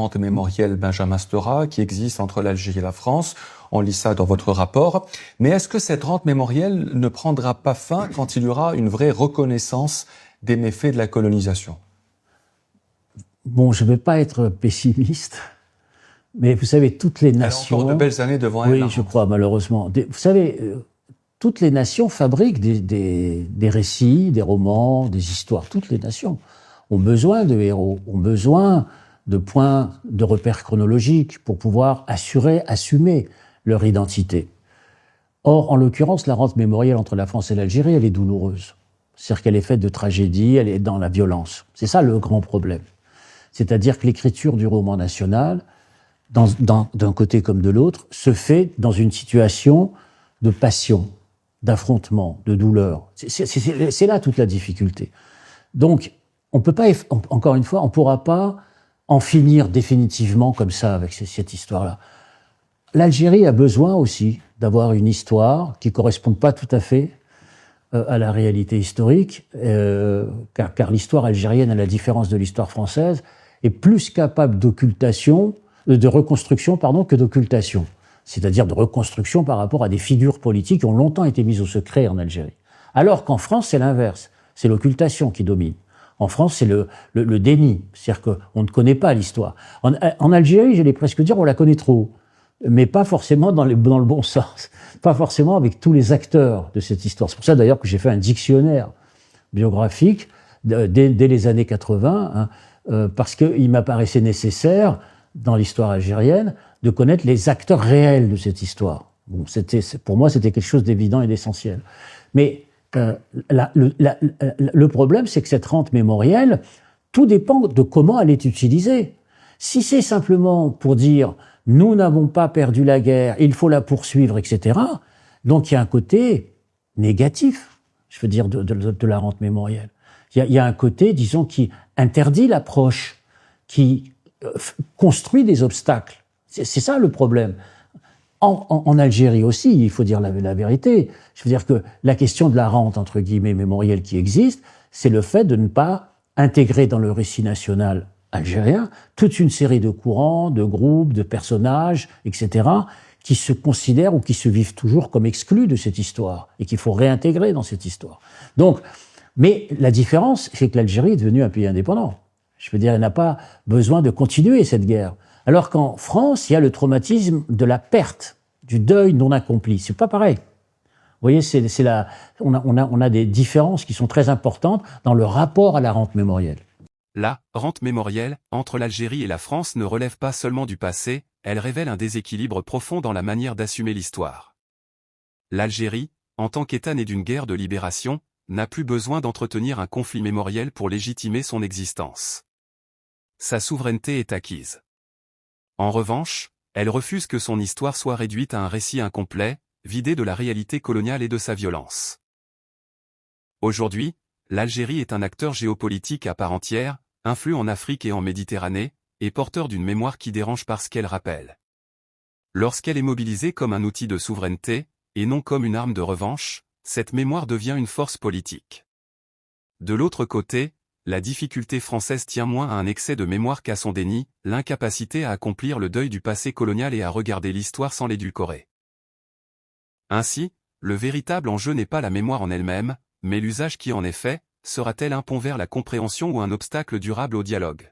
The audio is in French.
rente mémorielle Benjamin Stora qui existe entre l'Algérie et la France. On lit ça dans votre rapport. Mais est-ce que cette rente mémorielle ne prendra pas fin quand il y aura une vraie reconnaissance des méfaits de la colonisation? Bon, je ne vais pas être pessimiste, mais vous savez, toutes les nations... Elle a encore de belles années devant elle. Oui, je crois, malheureusement. Vous savez, toutes les nations fabriquent des récits, des romans, des histoires. Toutes les nations ont besoin de héros, ont besoin de points de repère chronologiques pour pouvoir assumer leur identité. Or, en l'occurrence, la rente mémorielle entre la France et l'Algérie, elle est douloureuse. C'est-à-dire qu'elle est faite de tragédies, elle est dans la violence. C'est ça le grand problème. C'est-à-dire que l'écriture du roman national, d'un côté comme de l'autre, se fait dans une situation de passion, d'affrontement, de douleur. C'est là toute la difficulté. Donc, on peut pas, encore une fois, on pourra pas en finir définitivement comme ça avec cette histoire-là. L'Algérie a besoin aussi d'avoir une histoire qui corresponde pas tout à fait à la réalité historique, car l'histoire algérienne, à la différence de l'histoire française, est plus capable de reconstruction, que d'occultation. C'est-à-dire de reconstruction par rapport à des figures politiques qui ont longtemps été mises au secret en Algérie. Alors qu'en France, c'est l'inverse. C'est l'occultation qui domine. En France, c'est le déni. C'est-à-dire qu'on ne connaît pas l'histoire. En Algérie, j'allais presque dire, on la connaît trop. Mais pas forcément dans le bon sens. Pas forcément avec tous les acteurs de cette histoire. C'est pour ça d'ailleurs que j'ai fait un dictionnaire biographique dès les années 80, parce qu'il m'apparaissait nécessaire, dans l'histoire algérienne, de connaître les acteurs réels de cette histoire. Bon, pour moi, c'était quelque chose d'évident et d'essentiel. Mais le problème, c'est que cette rente mémorielle, tout dépend de comment elle est utilisée. Si c'est simplement pour dire « nous n'avons pas perdu la guerre, il faut la poursuivre », etc., donc il y a un côté négatif, je veux dire, de la rente mémorielle. Il y a un côté, disons, qui interdit l'approche, qui construit des obstacles. C'est ça le problème. En Algérie aussi, il faut dire la vérité. Je veux dire que la question de la rente, entre guillemets, mémorielle qui existe, c'est le fait de ne pas intégrer dans le récit national algérien toute une série de courants, de groupes, de personnages, etc., qui se considèrent ou qui se vivent toujours comme exclus de cette histoire et qu'il faut réintégrer dans cette histoire. Donc, mais la différence, c'est que l'Algérie est devenue un pays indépendant. Je veux dire, elle n'a pas besoin de continuer cette guerre. Alors qu'en France, il y a le traumatisme de la perte, du deuil non accompli. C'est pas pareil. Vous voyez, on a des différences qui sont très importantes dans le rapport à la rente mémorielle. La rente mémorielle entre l'Algérie et la France ne relève pas seulement du passé, elle révèle un déséquilibre profond dans la manière d'assumer l'histoire. L'Algérie, en tant qu'État né d'une guerre de libération, n'a plus besoin d'entretenir un conflit mémoriel pour légitimer son existence. Sa souveraineté est acquise. En revanche, elle refuse que son histoire soit réduite à un récit incomplet, vidé de la réalité coloniale et de sa violence. Aujourd'hui, l'Algérie est un acteur géopolitique à part entière, influent en Afrique et en Méditerranée, et porteur d'une mémoire qui dérange par ce qu'elle rappelle. Lorsqu'elle est mobilisée comme un outil de souveraineté, et non comme une arme de revanche, cette mémoire devient une force politique. De l'autre côté, la difficulté française tient moins à un excès de mémoire qu'à son déni, l'incapacité à accomplir le deuil du passé colonial et à regarder l'histoire sans l'édulcorer. Ainsi, le véritable enjeu n'est pas la mémoire en elle-même, mais l'usage qui en est fait, sera-t-elle un pont vers la compréhension ou un obstacle durable au dialogue ?